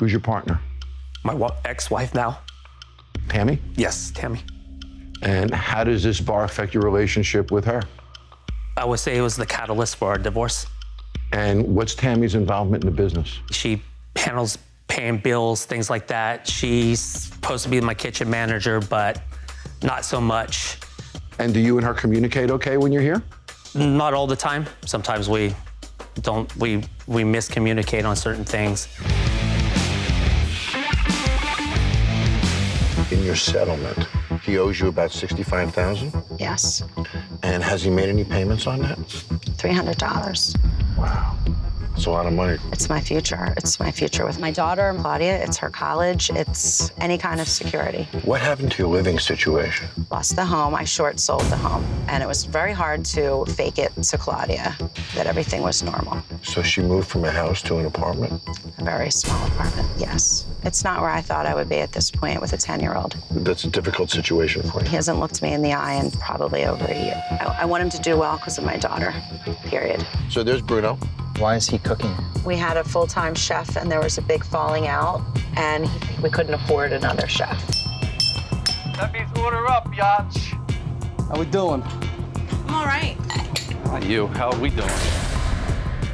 Who's your partner? My ex-wife now. Tammy? Yes, Tammy. And how does this bar affect your relationship with her? I would say it was the catalyst for our divorce. And what's Tammy's involvement in the business? She handles paying bills, things like that. She's supposed to be my kitchen manager, but not so much. And do you and her communicate okay when you're here? Not all the time. Sometimes we miscommunicate on certain things. In your settlement, he owes you about $65,000? Yes, And has he made any payments on that? $300. Wow. That's a lot of money. It's my future. It's my future with my daughter, Claudia. It's her college. It's any kind of security. What happened to your living situation? Lost the home. I short sold the home. And it was very hard to fake it to Claudia that everything was normal. So she moved from a house to an apartment? A very small apartment, yes. It's not where I thought I would be at this point with a 10-year-old. That's a difficult situation for you. He hasn't looked me in the eye in probably over a year. I want him to do well because of my daughter, period. So there's Bruno. Why is he cooking? We had a full-time chef and there was a big falling out and we couldn't afford another chef. That means order up, Yach. How we doing? I'm all right. Not you. How are we doing?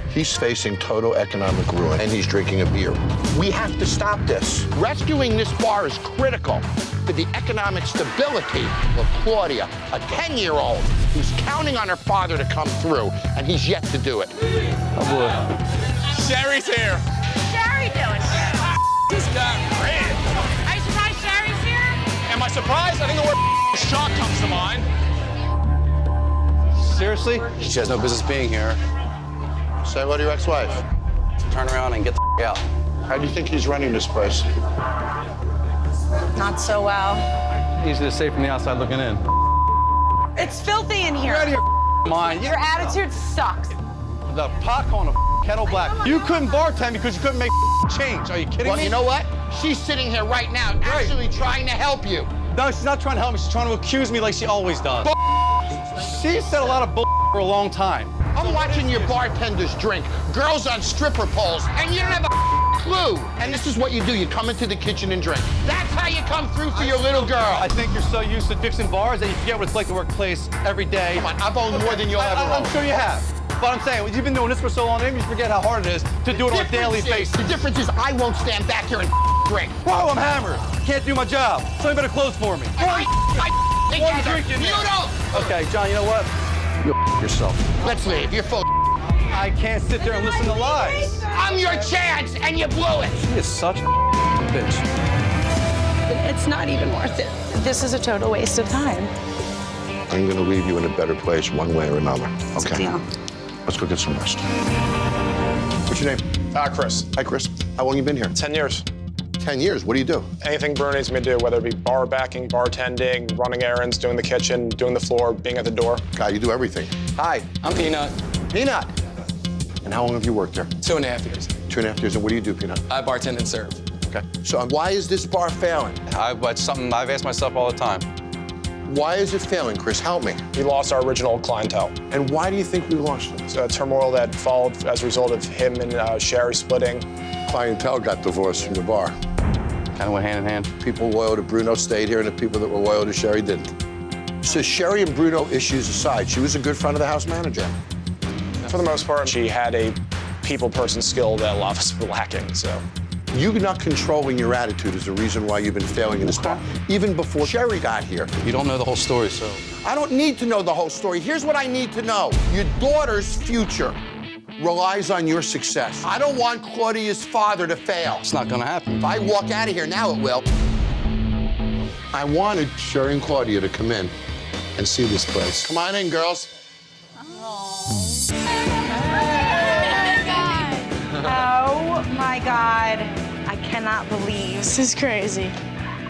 He's facing total economic ruin and he's drinking a beer. We have to stop this. Rescuing this bar is critical to the economic stability of Claudia, a 10-year-old who's counting on her father to come through, and he's yet to do it. Oh, boy. Sherry's here. Sherry doing here? This guy ran. Are you surprised Sherry's here? Am I surprised? I think the word shock comes to mind. Seriously? She has no business being here. Say hello to your ex-wife. Turn around and get the out. How do you think he's running this place? Not so well. Easy to say from the outside looking in. It's filthy in here. Get out of your mind. Your attitude sucks. The pot calling a kettle black. You couldn't bartend because you couldn't make change. Are you kidding Well, me? you know what? She's sitting here right now, actually trying to help you. No, she's not trying to help me. She's trying to accuse me like she always does. She said a lot of for a long time. I'm watching your bartenders drink, girls on stripper poles, and you don't have a clue. And this is what you do. You come into the kitchen and drink. That's how you come through for your little girl. I think you're so used to Dixon bars that you forget what it's like to workplace every day. Come on, I've owned more than you'll ever I'm own. sure you have. But I'm saying, you've been doing this for so long, maybe you forget how hard it is to do it on a daily basis. The difference is I won't stand back here and drink. Whoa, I'm hammered. Can't do my job. Somebody better close for me. I drink in you there. don't. Okay, John, you know what? You yourself. Let's leave. You're full. I can't sit there and listen to lies. I'm your chance, and you blew it. She is such a bitch. It's not even worth it. This is a total waste of time. I'm going to leave you in a better place one way or another. Okay. Deal. Let's go get some rest. What's your name? Chris. Hi, Chris. How long you been here? 10 years. 10 years. What do you do? Anything Bruno needs me to do, whether it be bar backing, bartending, running errands, doing the kitchen, doing the floor, being at the door. God, you do everything. Hi, I'm Peanut. Peanut. And how long have you worked there? 2.5 years. 2.5 years. And what do you do, Peanut? I bartend and serve. Okay. So why is this bar failing? It's something I've asked myself all the time. Why is it failing, Chris? Help me. We lost our original clientele. And why do you think we lost it? So turmoil that followed as a result of him and Sherry splitting. Clientele got divorced from the bar. Kind of went hand in hand. People loyal to Bruno stayed here, and the people that were loyal to Sherry didn't. So Sherry and Bruno issues aside, she was a good friend of the house manager. For the most part, she had a people person skill that a lot of us were lacking, so. You not controlling your attitude is the reason why you've been failing in this bar, even before Sherry got here. You don't know the whole story, so. I don't need to know the whole story. Here's what I need to know. Your daughter's future relies on your success. I don't want Claudia's father to fail. It's not gonna happen. If I walk out of here, now it will. I wanted Sherry and Claudia to come in and see this place. Come on in, girls. Oh my God. I cannot believe. This is crazy.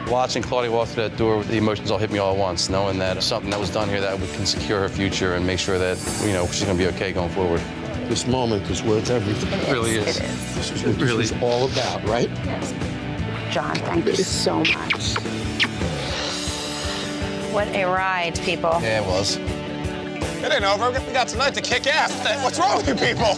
Watching Claudia walk through that door, the emotions all hit me all at once, knowing that something that was done here that can secure her future and make sure that, she's gonna be okay going forward. This moment is worth everything. It really is. It is. This is what this is all about, right? John, thank you so much. What a ride, people. Yeah, it was. It ain't over. We got tonight to kick ass. What's wrong with you people? All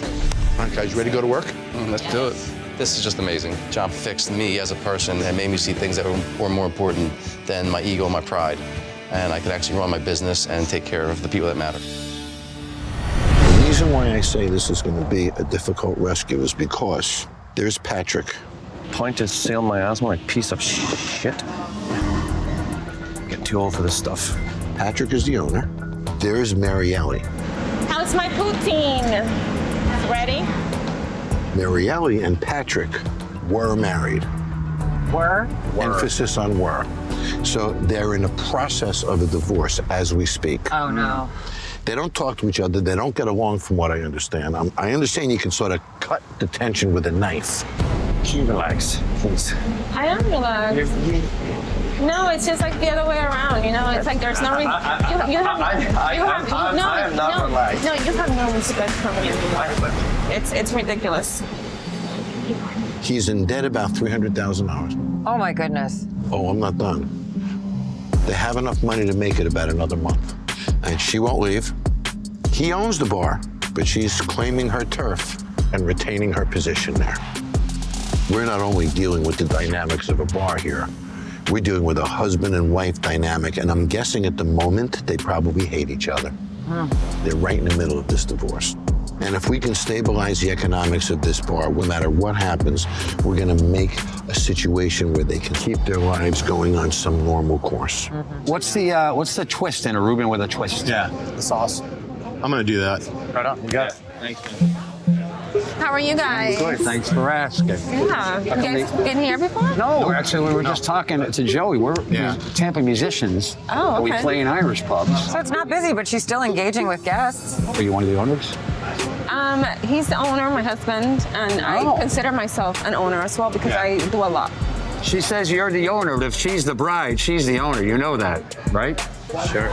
right, guys, you ready to go to work? Let's do it. This is just amazing. Jon fixed me as a person and made me see things that were more important than my ego and my pride. And I could actually run my business and take care of the people that matter. The reason why I say this is going to be a difficult rescue is because there's Patrick. Point to seal my asthma like piece of shit. Get too old for this stuff. Patrick is the owner. There's Marielle. How's my poutine? Ready? Marielle and Patrick were married. Were? Emphasis on were. So they're in a process of a divorce as we speak. Oh, no. They don't talk to each other. They don't get along from what I understand. I understand you can sort of cut the tension with a knife. Can you relax, please? I am relaxed. No, it's just like the other way around, you know? It's like there's no reason. You have no respect for me. It's ridiculous. He's in debt about $300,000. Oh my goodness. Oh, I'm not done. They have enough money to make it about another month. And she won't leave. He owns the bar, but she's claiming her turf and retaining her position there. We're not only dealing with the dynamics of a bar here, we're dealing with a husband and wife dynamic, and I'm guessing at the moment they probably hate each other. They're right in the middle of this divorce. And if we can stabilize the economics of this bar, no matter what happens, we're gonna make a situation where they can keep their lives going on some normal course. What's the twist in a Reuben with a twist? Yeah, the sauce. I'm gonna do that. Right on, you got it. Thanks. How are you guys? Good, thanks for asking. Yeah. You guys been here before? No, actually, we were just talking to Joey. We're Tampa musicians. Oh, okay. We play in Irish pubs. So it's not busy, but she's still engaging with guests. Are you one of the owners? He's the owner, my husband, and I consider myself an owner as well because I do a lot. She says you're the owner, but if she's the bride, she's the owner. You know that, right? Sure.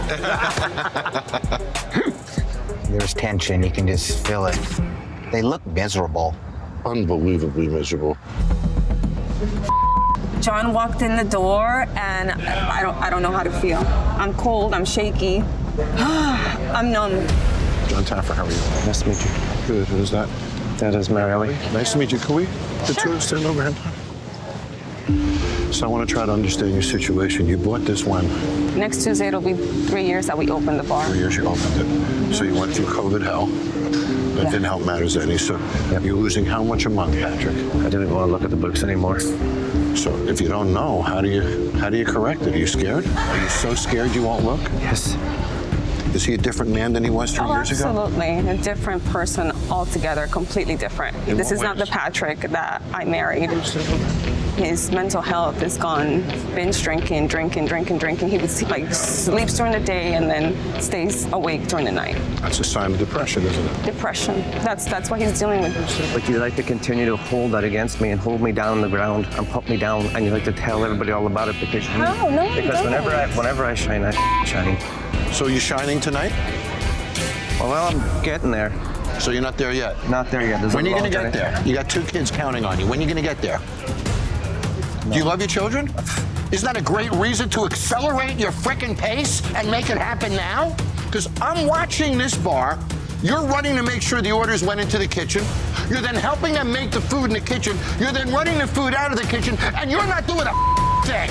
There's tension, you can just feel it. They look miserable. Unbelievably miserable. Jon walked in the door, and I don't know how to feel. I'm cold. I'm shaky. I'm numb. Jon Taffer, how are you? Nice to meet you. Good. Who's that? That is Marielle. Nice to meet you. Can we, the two of us, stand over here? So I want to try to understand your situation. You bought this when? Next Tuesday, it'll be 3 years that we opened the bar. 3 years you opened it. So you went through COVID hell. That didn't help matters any. So you're losing how much a month, Patrick? I didn't want to look at the books anymore. So if you don't know, how do you correct it? Are you scared? Are you so scared you won't look? Yes. Is he a different man than he was 3 years ago? Absolutely. A different person altogether, completely different. This is not the Patrick that I married. His mental health is gone. Binge drinking. He sleeps during the day and then stays awake during the night. That's a sign of depression, isn't it? Depression. That's what he's dealing with. But you like to continue to hold that against me and hold me down on the ground and put me down, and you like to tell everybody all about it because you. No, no, because whenever I shine, I shine. So you shining tonight? Well, I'm getting there. So you're not there yet? Not there yet. When are you going to get there? You got 2 kids counting on you. When are you going to get there? Do you love your children? Isn't that a great reason to accelerate your frickin' pace and make it happen now? Because I'm watching this bar. You're running to make sure the orders went into the kitchen. You're then helping them make the food in the kitchen. You're then running the food out of the kitchen, and you're not doing a thing.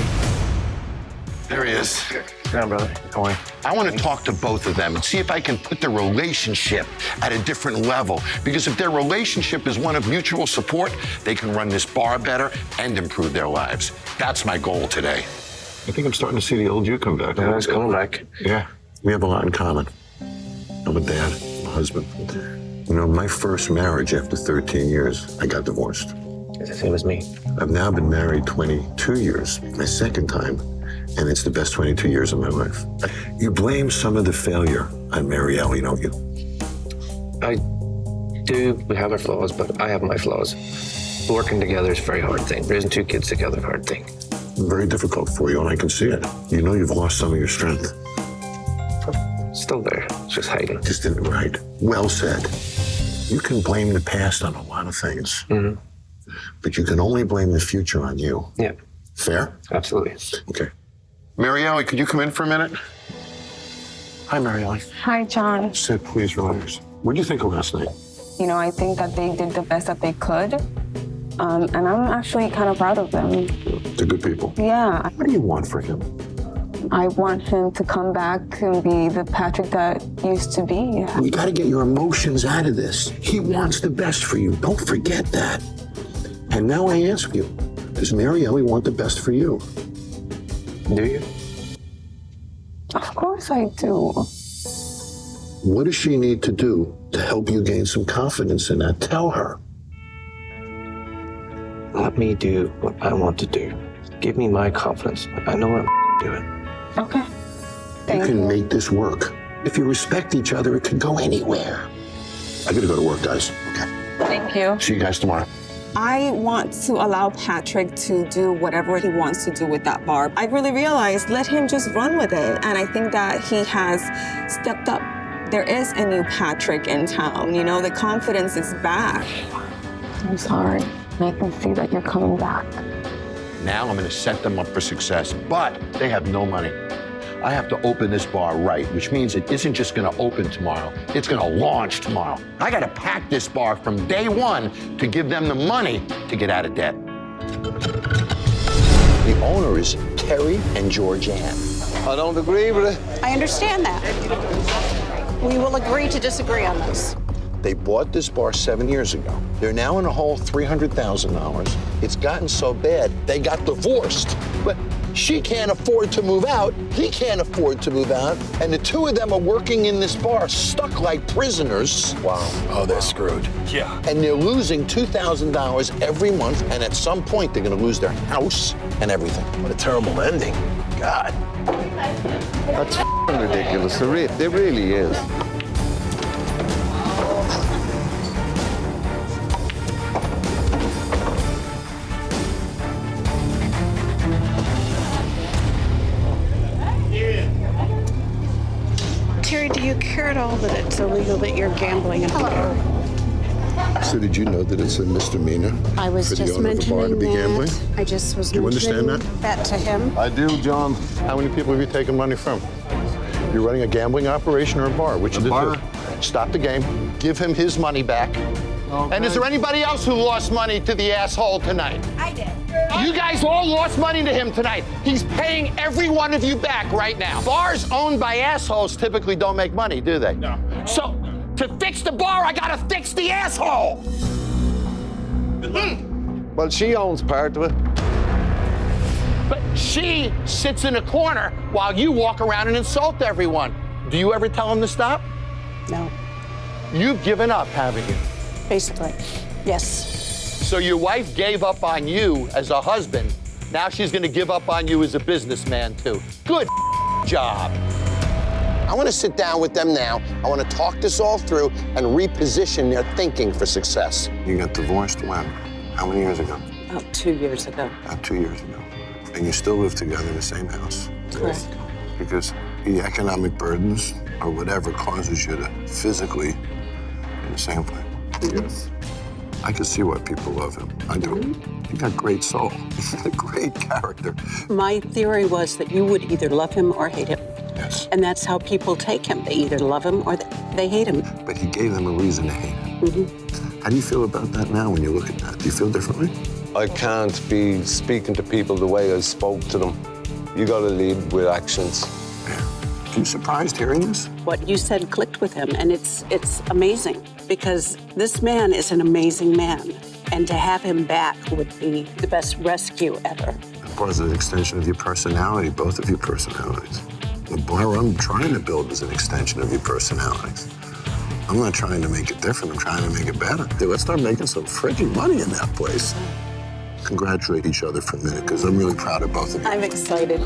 There he is. Come on, brother. Come on. I want to talk to both of them and see if I can put their relationship at a different level. Because if their relationship is one of mutual support, they can run this bar better and improve their lives. That's my goal today. I think I'm starting to see the old you come back. Yeah, it's coming back. Yeah, we have a lot in common. I'm a dad, I'm a husband. You know, my first marriage after 13 years, I got divorced. It's the same as me. I've now been married 22 years, my second time. And it's the best 22 years of my life. You blame some of the failure on Marielle, don't you? I do. We have our flaws, but I have my flaws. Working together is a very hard thing. Raising 2 kids together is a hard thing. Very difficult for you, and I can see it. You know you've lost some of your strength. Still there. It's just hiding. Just did it right. Well said. You can blame the past on a lot of things. Mm-hmm. But you can only blame the future on you. Yeah. Fair? Absolutely. Okay. Marielle, could you come in for a minute? Hi, Marielle. Hi, Jon. Sit, please relax. What do you think of last night? You know, I think that they did the best that they could. And I'm actually kind of proud of them. They're good people. Yeah. What do you want for him? I want him to come back and be the Patrick that used to be. You got to get your emotions out of this. He wants the best for you. Don't forget that. And now I ask you, does Mary Ellie want the best for you? Do you? Of course I do. What does she need to do to help you gain some confidence in that? Tell her. Let me do what I want to do. Give me my confidence. I know what I'm doing. Okay. You can make this work. If you respect each other, it can go anywhere. I gotta go to work, guys. Okay. Thank you. See you guys tomorrow. I want to allow Patrick to do whatever he wants to do with that bar. I really realized, let him just run with it. And I think that he has stepped up. There is a new Patrick in town. You know, the confidence is back. I'm sorry. I can see that you're coming back. Now I'm going to set them up for success, but they have no money. I have to open this bar right, which means it isn't just going to open tomorrow. It's going to launch tomorrow. I got to pack this bar from day one to give them the money to get out of debt. The owner is Terry and Georgianne. I don't agree with it. I understand that. We will agree to disagree on this. They bought this bar 7 years ago. They're now in a hole $300,000. It's gotten so bad, they got divorced. But she can't afford to move out, he can't afford to move out, and the two of them are working in this bar, stuck like prisoners. Wow. Oh, they're screwed. Yeah. And they're losing $2,000 every month, and at some point, they're gonna lose their house and everything. What a terrible ending. God. That's ridiculous. It really is. Terry, do you care at all that it's illegal that you're gambling in a bar? So did you know that it's a misdemeanor I was for the just owner of a bar to mentioning be gambling? that. I just was Do you mentioning understand that to him. I do, John. How many people have you taken money from? You're running a gambling operation or a bar? Which of the bar. two? Stop the game. Give him his money back. Okay. And is there anybody else who lost money to the asshole tonight? I did. You guys all lost money to him tonight. He's paying every one of you back right now. Bars owned by assholes typically don't make money, do they? No. So, to fix the bar, I gotta fix the asshole. Well, she owns part of it. But she sits in a corner while you walk around and insult everyone. Do you ever tell him to stop? No. You've given up, haven't you? Basically, yes. So your wife gave up on you as a husband. Now she's gonna give up on you as a businessman too. Good job. I wanna sit down with them now. I wanna talk this all through and reposition their thinking for success. You got divorced when? How many years ago? About 2 years ago. About 2 years ago. And you still live together in the same house? Correct. Because the economic burdens or whatever causes you to physically in the same place. Yes. I can see why people love him. I do. He got great soul. He's a great character. My theory was that you would either love him or hate him. Yes. And that's how people take him. They either love him or they hate him. But he gave them a reason to hate him. Mm-hmm. How do you feel about that now when you look at that? Do you feel differently? I can't be speaking to people the way I spoke to them. You gotta lead with actions. Yeah. Are you surprised hearing this? What you said clicked with him, and it's amazing because this man is an amazing man. And to have him back would be the best rescue ever. The bar is an extension of your personality, both of your personalities. The bar I'm trying to build is an extension of your personalities. I'm not trying to make it different, I'm trying to make it better. Dude, let's start making some freaking money in that place. Congratulate each other for a minute, because I'm really proud of both of you. I'm excited.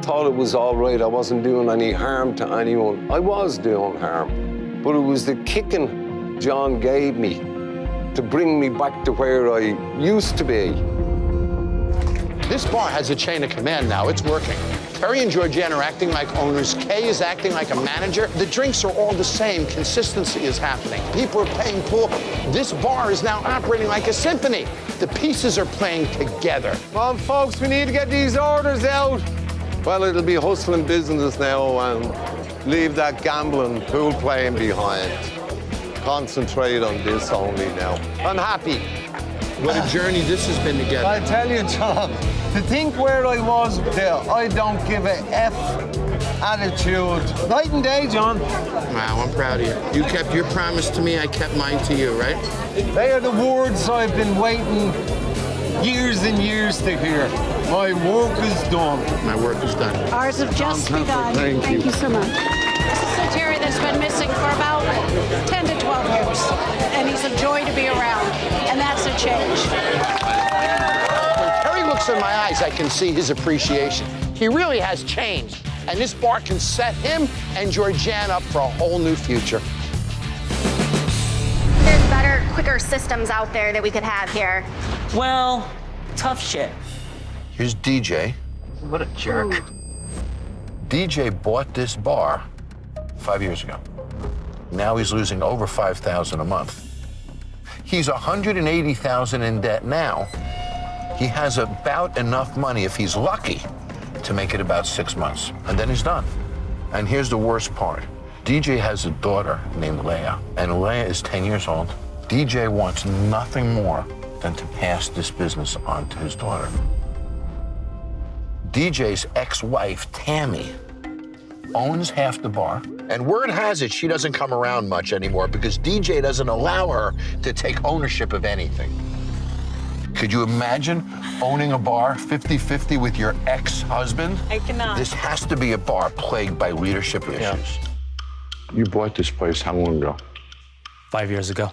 Thought it was all right. I wasn't doing any harm to anyone. I was doing harm. But it was the kicking John gave me to bring me back to where I used to be. This bar has a chain of command now. It's working. Terry and Georgianne are acting like owners. Kay is acting like a manager. The drinks are all the same. Consistency is happening. People are paying full. This bar is now operating like a symphony. The pieces are playing together. Come on, folks, we need to get these orders out. Well, it'll be hustling business now and leave that gambling pool playing behind. Concentrate on this only now. I'm happy. What a journey this has been together. I tell you, John, to think where I was with the I don't give a F attitude. Night and day, John. Wow, I'm proud of you. You kept your promise to me, I kept mine to you, right? They are the words I've been waiting years and years to hear. My work is done. My work is done. Ours have just begun. Thank you so much. This is a Terry that's been missing for about 10 to 12 years, and he's a joy to be around, and that's a change. When Terry looks in my eyes, I can see his appreciation. He really has changed, and this bar can set him and Georgianne up for a whole new future. There's better, quicker systems out there that we could have here. Well, tough shit. Here's DJ. What a jerk. DJ bought this bar 5 years ago. Now he's losing over $5,000 a month. He's $180,000 in debt now. He has about enough money, if he's lucky, to make it about 6 months, and then he's done. And here's the worst part. DJ has a daughter named Leah, and Leah is 10 years old. DJ wants nothing more than to pass this business on to his daughter. DJ's ex-wife, Tammy, owns half the bar. And word has it she doesn't come around much anymore because DJ doesn't allow her to take ownership of anything. Could you imagine owning a bar 50-50 with your ex-husband? I cannot. This has to be a bar plagued by leadership issues. You bought this place how long ago? 5 years ago.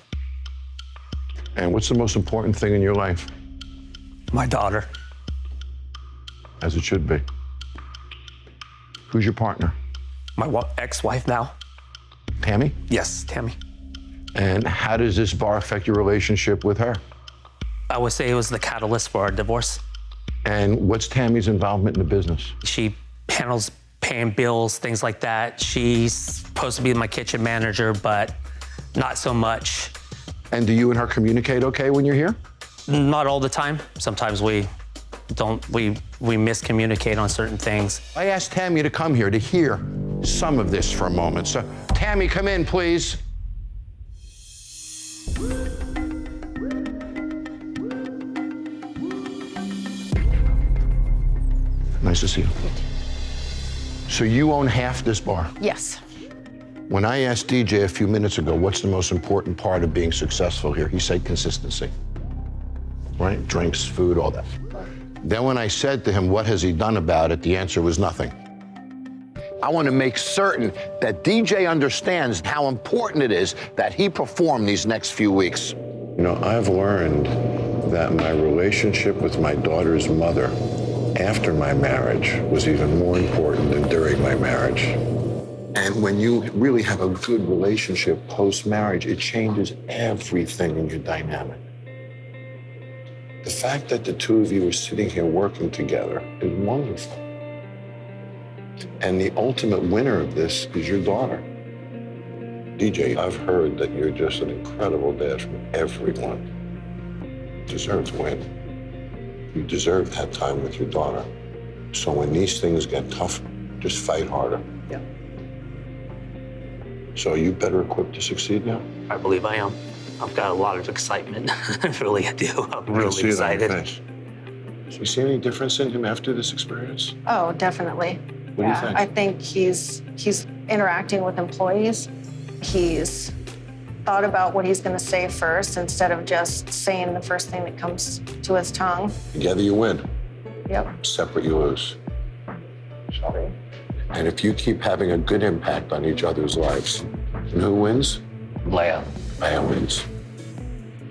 And what's the most important thing in your life? My daughter. As it should be. Who's your partner? My ex-wife now. Tammy? Yes, Tammy. And how does this bar affect your relationship with her? I would say it was the catalyst for our divorce. And what's Tammy's involvement in the business? She handles paying bills, things like that. She's supposed to be my kitchen manager, but not so much. And do you and her communicate okay when you're here? Not all the time. Sometimes we miscommunicate on certain things. I asked Tammy to come here to hear some of this for a moment. So, Tammy, come in, please. Nice to see you. So you own half this bar? Yes. When I asked DJ a few minutes ago, what's the most important part of being successful here? He said consistency, right? Drinks, food, all that. Then when I said to him, what has he done about it? The answer was nothing. I want to make certain that DJ understands how important it is that he perform these next few weeks. You know, I've learned that my relationship with my daughter's mother after my marriage was even more important than during my marriage. And when you really have a good relationship post-marriage, it changes everything in your dynamic. The fact that the two of you are sitting here working together is wonderful. And the ultimate winner of this is your daughter. DJ, I've heard that you're just an incredible dad from everyone. You deserve to win. You deserve that time with your daughter. So when these things get tougher, just fight harder. Yeah. So are you better equipped to succeed now? I believe I am. I've got a lot of excitement. Really, I do. I'm really excited. Do you see any difference in him after this experience? Oh, definitely. What do you think? I think he's interacting with employees. He's thought about what he's going to say first instead of just saying the first thing that comes to his tongue. Together you win. Yep. Separate you lose. Sorry. And if you keep having a good impact on each other's lives, and who wins? Leah. Leah wins.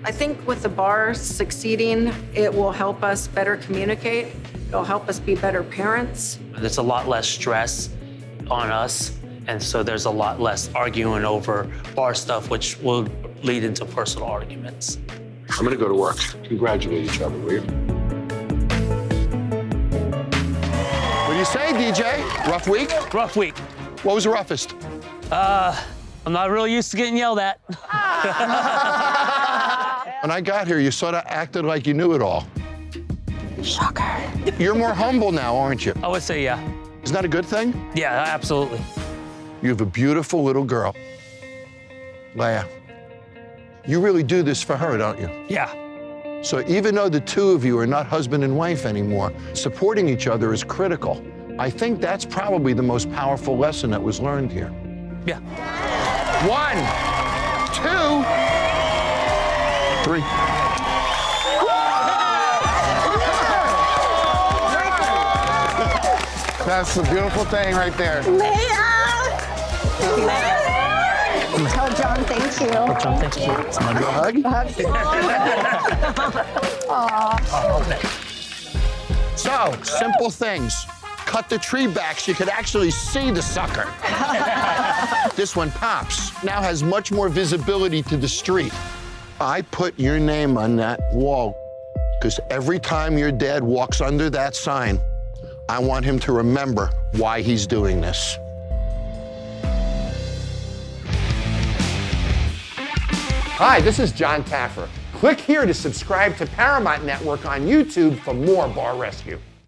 I think with the bar succeeding, it will help us better communicate. It'll help us be better parents. There's a lot less stress on us, and so there's a lot less arguing over bar stuff, which will lead into personal arguments. I'm gonna go to work. Congratulate each other, will you? What do you say, DJ? Rough week? Rough week. What was the roughest? I'm not really used to getting yelled at. When I got here, you sort of acted like you knew it all. Shocker. You're more humble now, aren't you? I would say, yeah. Isn't that a good thing? Yeah, absolutely. You have a beautiful little girl. Leah, you really do this for her, don't you? Yeah. So even though the two of you are not husband and wife anymore, supporting each other is critical. I think that's probably the most powerful lesson that was learned here. Yeah. 1, 2, 3. That's the beautiful thing right there. Tell John thank you. John, thank you. So, simple things. Cut the tree back so you could actually see the sucker. This one pops. Now has much more visibility to the street. I put your name on that wall because every time your dad walks under that sign, I want him to remember why he's doing this. Hi, this is Jon Taffer. Click here to subscribe to Paramount Network on YouTube for more Bar Rescue.